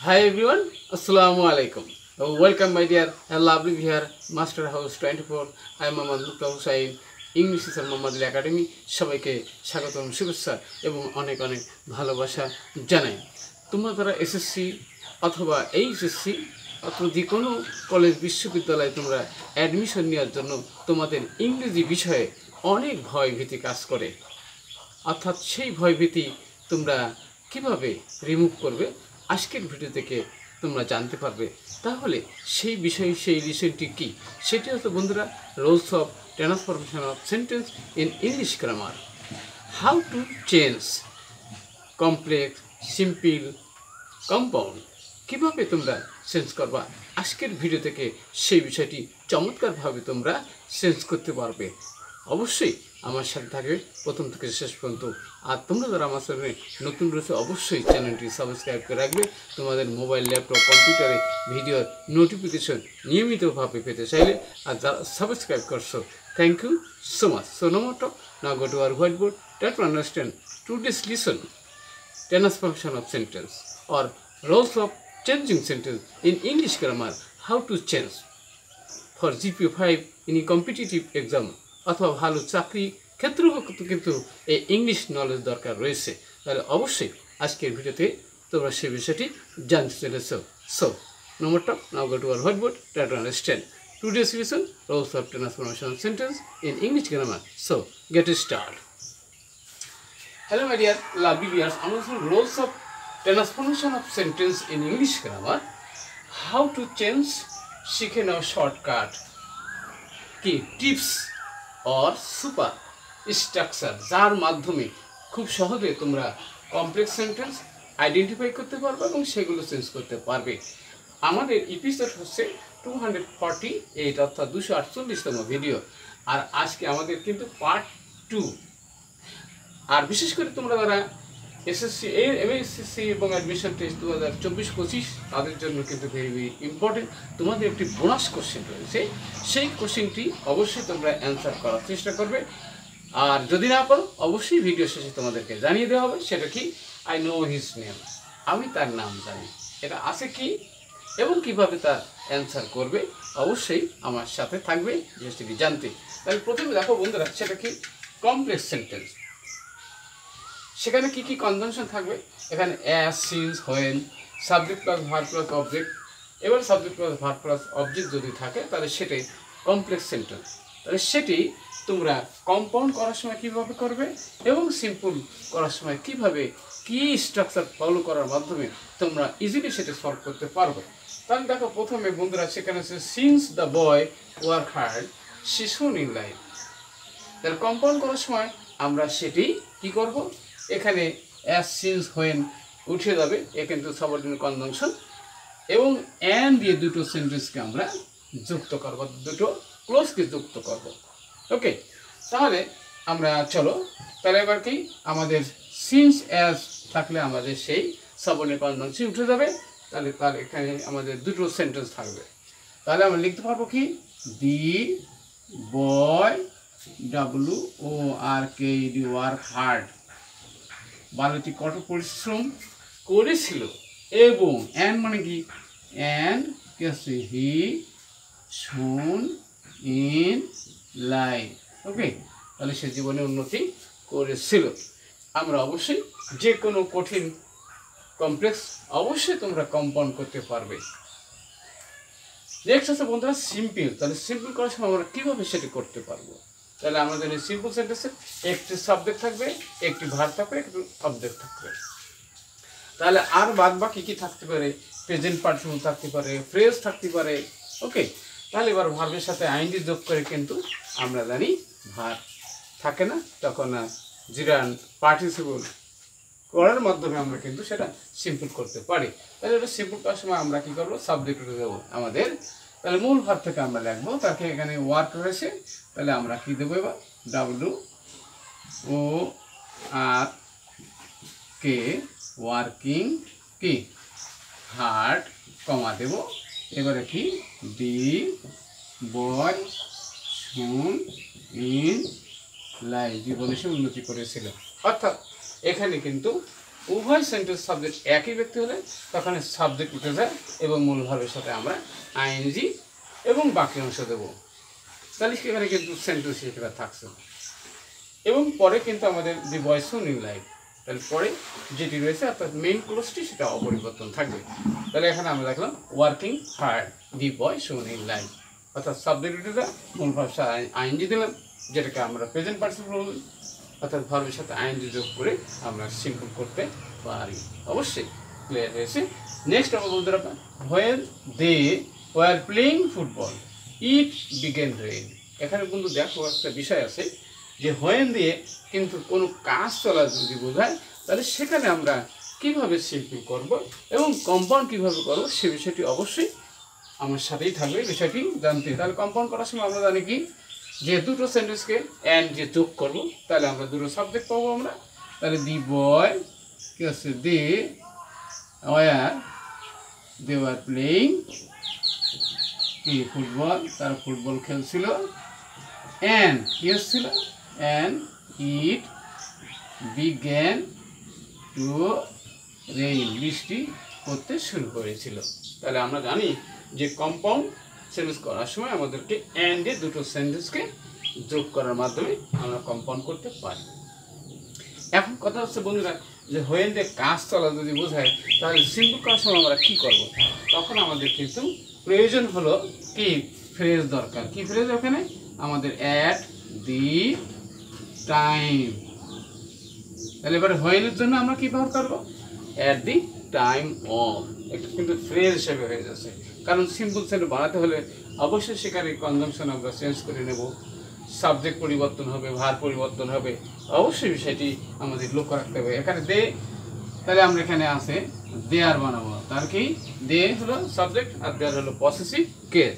Hi everyone, Assalamu alaikum. Welcome my dear and lovely here, Master House 24. I am Mohammad Mukta Hussain, English Teacher Mohammad Academy. সবাইকে স্বাগতম শুভেচ্ছা এবং অনেক অনেক ভালোবাসা জানাই। তোমরা যারা এসএসসি অথবা এইচএসসি অথবা যে কোনো কলেজ বিশ্ববিদ্যালয়ে তোমরা অ্যাডমিশন নেওয়ার জন্য তোমাদের ইংরেজি বিষয়ে অনেক ভয়ভীতি কাজ করে, অর্থাৎ সেই ভয়ভীতি তোমরা কিভাবে রিমুভ করবে আজকের ভিডিও থেকে তোমরা জানতে পারবে। তাহলে সেই বিষয়ে সেই রিলেশনটি কি, সেটি হচ্ছে বন্ধুরা rules of transformation of sentence in English grammar. How to change complex, simple, compound, কীভাবে তোমরা চেঞ্জ করবা আজকের ভিডিও থেকে সেই বিষয়টি চমৎকারভাবে তোমরা চেঞ্জ করতে পারবে। অবশ্যই আমার সাথে থাকবে প্রথম থেকে শেষ পর্যন্ত। আর তোমরা যারা আমার চ্যানেলে নতুন রয়েছে অবশ্যই চ্যানেলটি সাবস্ক্রাইব করে রাখবে। তোমাদের মোবাইল, ল্যাপটপ, কম্পিউটারে ভিডিওর নোটিফিকেশন নিয়মিতভাবে পেতে চাইলে আর যারা সাবস্ক্রাইব করছো, thank you so much. So no more talk, now go to our whiteboard, try to understand today's lesson transformation of sentence or rules of changing sentence in English grammar. How to change for GPA 5 in a competitive exam অথবা ভালো চাকরি ক্ষেত্রেও কিন্তু এই English knowledge দরকার রয়েছে। তাহলে অবশ্যই আজকের ভিডিওতে তোমরা সেই বিষয়টি জানতে চলেছ। So no more talk, now go to our whiteboard, try to understand today's lesson rules of transformation of sentence in English grammar. So get started. Hello my dear lovely viewers, I'm going to rules of transformation of sentence in English grammar. How to change শিখে নাও shortcut key tips or super structure, যার মাধ্যমে খুব সহজে তোমরা complex sentence identify করতে পারবে এবং সেগুলো চেঞ্জ করতে পারবে। আমাদের এপিসোড হচ্ছে 248 অর্থাৎ 248তম ভিডিও, আর আজকে আমাদের কিন্তু পার্ট 2। আর বিশেষ করে তোমরা যারা এসএসসি, এমএসসি এবং অ্যাডমিশন টেস্ট 2024-25 তাদের জন্য কিন্তু ভেরি ভেরি ইম্পর্টেন্ট। তোমাদের একটি বোনাস কোশ্চেন রয়েছে, সেই কোশ্চেনটি অবশ্যই তোমরা অ্যান্সার করার চেষ্টা করবে। আর যদি না পারো অবশ্যই ভিডিও শেষে তোমাদেরকে জানিয়ে দেওয়া হবে সেটা কি, আই নো হিজ নেম, আমি তার নাম জানি, এটা আছে কি এবং কিভাবে তার অ্যান্সার করবে। অবশ্যই আমার সাথে থাকবে জিনিসটি জানতে। তাহলে প্রথমে দেখো বন্ধুরা, সেটা কি কমপ্লেক্স সেন্টেন্স। সেখানে কি কি কনজাংশন থাকবে, এখানে as, since, when, subject plus verb plus object. এবার subject plus verb plus object যদি থাকে তাহলে সেটাই কমপ্লেক্স সেন্টেন্স। তাহলে সেটি তোমরা কম্পাউন্ড করার সময় কীভাবে করবে এবং সিম্পল করার সময় কীভাবে কি স্ট্রাকচার ফলো করার মাধ্যমে তোমরা ইজিলি সেটা সলভ করতে পারবে। তাহলে দেখো প্রথমে বন্ধুরা, সেখানে আছে since the boy work hard she শুন ইন লাইফ। তাহলে কম্পাউন্ড করার সময় আমরা সেটি কি করব, এখানে অ্যাজ, সিন্স, হোয়েন উঠে যাবে, এ কিন্তু সাবঅর্ডিনেট কনজাংশন, এবং অ্যান্ড দিয়ে দুটো সেন্টেন্সকে আমরা যুক্ত করব, দুটো ক্লোজকে যুক্ত করব। ওকে, তাহলে আমরা চলো তাহলে এবার কি আমাদের সিন্স অ্যাজ থাকলে আমাদের সেই সাবঅর্ডিনেট কনজাংশন উঠে যাবে। তাহলে তার এখানে আমাদের দুটো সেন্টেন্স থাকবে। তাহলে আমরা লিখতে পারবো কি, দি বয় WORKED ওয়ার্ক হার্ড, বালকটি কঠোর পরিশ্রম করেছিল। এবং অ্যান্ড মানে কি, অ্যান্ড কি আছে, হি শুন ইন লাইফ। ওকে, তাহলে সে জীবনে উন্নতি করেছিল। আমরা অবশ্যই যে কোনো কঠিন কমপ্লেক্স অবশ্যই তোমরা কম্পাউন্ড করতে পারবে। নেক্সট আছে বন্ধুরা সিম্পল। তাহলে সিম্পল করার সময় আমরা কীভাবে সেটি করতে পারবো। তাহলে আমাদের এই সিম্পল সেন্টেন্সে একটি সাবজেক্ট থাকবে, একটি ভার্ব থাকবে, একটি অবজেক্ট থাকবে। তাহলে আর বাদ বাকি কী থাকতে পারে, প্রেজেন্ট পার্টিসিপল থাকতে পারে, ফ্রেজ থাকতে পারে। ওকে, তাহলে এবার ভার্বের সাথে আইনডি যোগ করে কিন্তু আমরা জানি ভার্ব থাকে না, তখন জিরান পার্টিসিপল করার মাধ্যমে আমরা কিন্তু সেটা সিম্পল করতে পারি। তাহলে এটা সিম্পল করার সময় আমরা কী করবো, সাবজেক্টে দেবো আমাদের। তাহলে মূল ভার্ব থেকে আমরা লিখবো, তাকে এখানে ওয়ার্ক রয়েছে, তাহলে আমরা কি দেবো এবার, WORK ওয়ার্কিং কি হার্ড কমা দেব। এবারে কি, দি বয় শুন ইন লাইফ, জীবনে সে উন্নতি করেছিল। অর্থাৎ এখানে কিন্তু উভয় সেন্টেন্স সাবজেক্ট একই ব্যক্তি হলে তখন সাবজেক্ট উঠে যায় এবং মূল ভার্বের সাথে আমরা আইএনজি এবং বাকি অংশ দেবো। তাহলে সেখানে কিন্তু সেন্টেন্স হিসেবে থাকছে এবং পরে কিন্তু আমাদের দি বয় সুন ইন লাইফ, তাহলে পরে যেটি রয়েছে অর্থাৎ মেইন ক্লোজটি সেটা অপরিবর্তন থাকবে। তাহলে এখানে আমরা দেখলাম working hard the boy soon in life, অর্থাৎ সাবজেক্ট উঠে যায়, মূল ভার্বের সাথে আইএনজি দিলাম, যেটাকে আমরা প্রেজেন্ট পার্টিসিপল বলি, অর্থাৎ ভার্বের সাথে আইএনজি যোগ করে আমরা সিম্পল করতে পারি। অবশ্যই ক্লিয়ার হয়েছে। নেক্সট আমরা বলতে পারবো when they were playing football it began rain. এখানে কিন্তু দেখো একটা বিষয় আছে যে হোয়েন দিয়ে কিন্তু কোনো কাজ চলা যদি বোঝায় তাহলে সেখানে আমরা কিভাবে সিম্পল করব এবং কম্পাউন্ড কিভাবে করব সে বিষয়টি অবশ্যই আমার সাথেই থাকবে, বিষয়টি জানতে। তাহলে কম্পাউন্ড করার সময় আমরা জানি কি যে দুটো সেন্টেন্সকে অ্যান্ড যে যোগ করব তাহলে আমরা দুটো সাবজেক্ট পাবো আমরা। তাহলে দি বয় কি হচ্ছে দে ওয়ার প্লেইং কি ফুটবল, তারা ফুটবল খেলছিল, অ্যান্ড কি হচ্ছিল and it began to rain, বৃষ্টি করতে শুরু করেছিল। তাহলে আমরা জানি যে কম্পাউন্ড সেন্টেন্স করার সময় আমাদেরকে অ্যান্ডে দুটো সেন্টেন্সকে যোগ করার মাধ্যমে আমরা কম্পাউন্ড করতে পারি। এখন কথা হচ্ছে বন্ধুরা যে হোয়েন দিয়ে কাজ চলা যদি বোঝায় তাহলে সিম্পল করার সময় আমরা কী করবো, তখন আমাদের কিন্তু প্রয়োজন হলো কি ফ্রেজ দরকার। কি ফ্রেজ ওখানে আমাদের অ্যাট দি টাইম। তাহলে এবারে হোয়েনের জন্য আমরা কি ব্যবহার করবো অ্যাট দি টাইম অফ, একটা কিন্তু ফ্রেজ হিসেবে হয়ে যাচ্ছে। কারণ সিম্পল সেন্টেন্স বানাতে হলে অবশ্যই সেখানে কনজাংশন আমরা চেঞ্জ করে নেব, সাবজেক্ট পরিবর্তন হবে, ভার পরিবর্তন হবে, অবশ্যই বিষয়টি আমাদের লক্ষ্য রাখতে হবে। এখানে দে, তাহলে আমরা এখানে আছে দেয়ার বানাবো, তার কি দে হলো সাবজেক্ট আর দেয়ার হলো পসেসিভ কেস।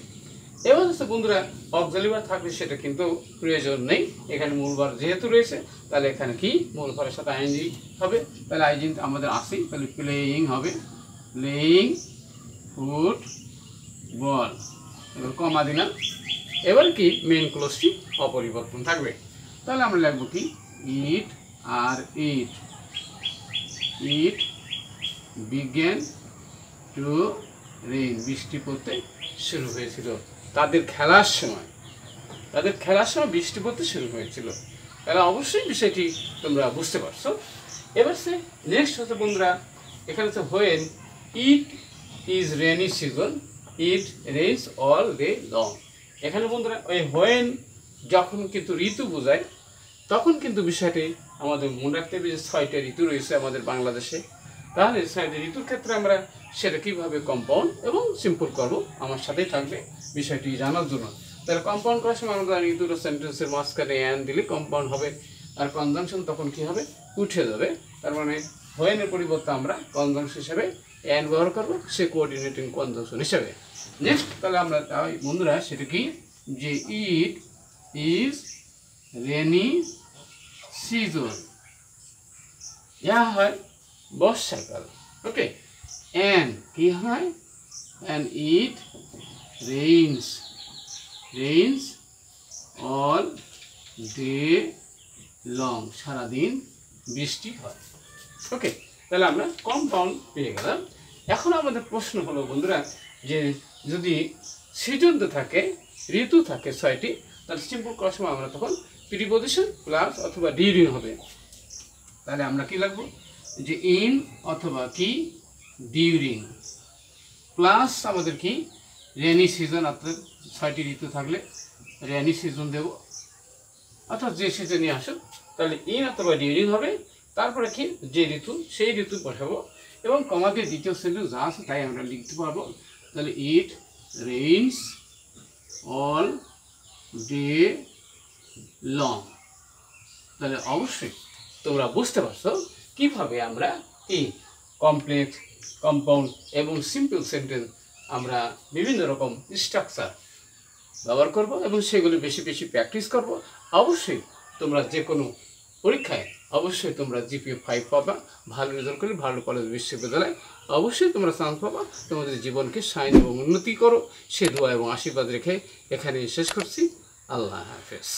এবার হচ্ছে বন্ধুরা অক্সিলারি ভার্ব থাকলে সেটা কিন্তু প্রয়োজন নেই, এখানে মূল ভার্ব যেহেতু রয়েছে তাহলে এখানে কি মূল ভার্বের সাথে আইএনজি হবে। তাহলে আইএনজি আমাদের আসি, তাহলে প্লেয়িং হবে প্লেয়িং ফুটবল, এবার কমা দিলাম। এবার কি মেইন ক্লোজটি অপরিবর্তন থাকবে। তাহলে আমরা লিখবো কি ইট বিগেন টু রেইন, বৃষ্টি পড়তে শুরু হয়েছিল। তাদের খেলার সময় বৃষ্টি পড়তে শুরু হয়েছিল। তাহলে অবশ্যই বিষয়টি তোমরা বুঝতে পারছো। এবার সে নেক্সট হচ্ছে বন্ধুরা এখানে হচ্ছে when it is rainy season it rains all day long. এখানে বন্ধুরা ওই হোয়েন যখন কিন্তু ঋতু বোঝায় তখন কিন্তু বিষয়টি আমাদের মনে রাখতে হবে যে 6টা ঋতু রয়েছে আমাদের বাংলাদেশে। তাহলে 6টা ঋতুর ক্ষেত্রে আমরা সেটা কীভাবে কম্পাউন্ড এবং সিম্পল করবো আমার সাথেই থাকবে বিষয়টি জানার জন্য। তাহলে কম্পাউন্ড করার সময় আমরা জানি দুটো সেন্টেন্সের মাঝখানে অ্যান দিলে কম্পাউন্ড হবে, আর কনজাংশন তখন কী হবে উঠে যাবে। তার মানে হোয়েনের পরিবর্তে আমরা কনজাংশন হিসাবে অ্যান ব্যবহার করবো, সে কোঅর্ডিনেটিং কনজাংশন হিসাবে। নেক্সট তাহলে আমরা বন্ধুরা সেটা কি যে ইট ইজ রেনি সিজন, ইয়া হয় বর্ষাকাল। ওকে, অ্যান্ড কি হয় and it rains all day long, সারাদিন বৃষ্টি হয়। ওকে, তাহলে আমরা কম্পাউন্ড পেয়ে গেলাম। এখন আমাদের প্রশ্ন হলো বন্ধুরা যে যদি সিজন থাকে ঋতু থাকে 6টি তাহলে সিম্পল করার সময় আমরা তখন প্রিপোজিশন প্লাস অথবা ডিউরিং হবে। তাহলে আমরা কি লিখবো যে ইন অথবা কি ডিউরিং প্লাস আমাদের কি রেনি সিজন, অর্থাৎ 6টি ঋতু থাকলে রেনি সিজন দেব, অর্থাৎ যে সিজনে আসুক তাহলে ইন অথবা ডিউরিং হবে। তারপরে কি যে ঋতু সেই ঋতু বসাবো এবং কমাকে দ্বিতীয় সেন্টেন্স যা আছে তাই আমরা লিখতে পারবো। তাহলে ইট রেইনস অল ডে লং। তাহলে অবশ্যই তোমরা বুঝতে পারছো কিভাবে আমরা কি কমপ্লেক্স, কম্পাউন্ড এবং সিম্পল সেন্টেন্স আমরা বিভিন্ন রকম স্ট্রাকচার ব্যবহার করব এবং সেগুলো বেশি বেশি প্র্যাকটিস করব। অবশ্যই তোমরা যে কোনো পরীক্ষায় অবশ্যই তোমরা জিপিএ 5 পাবা, ভালো রেজাল্ট করে ভালো কলেজ বিশ্ববিদ্যালয় অবশ্যই তোমরা চান্স পাবা। তোমাদের জীবনকে শাইন এবং উন্নতি করো সে দোয়া এবং আশীর্বাদ রেখে এখানে শেষ করছি। আল্লাহ হাফেজ।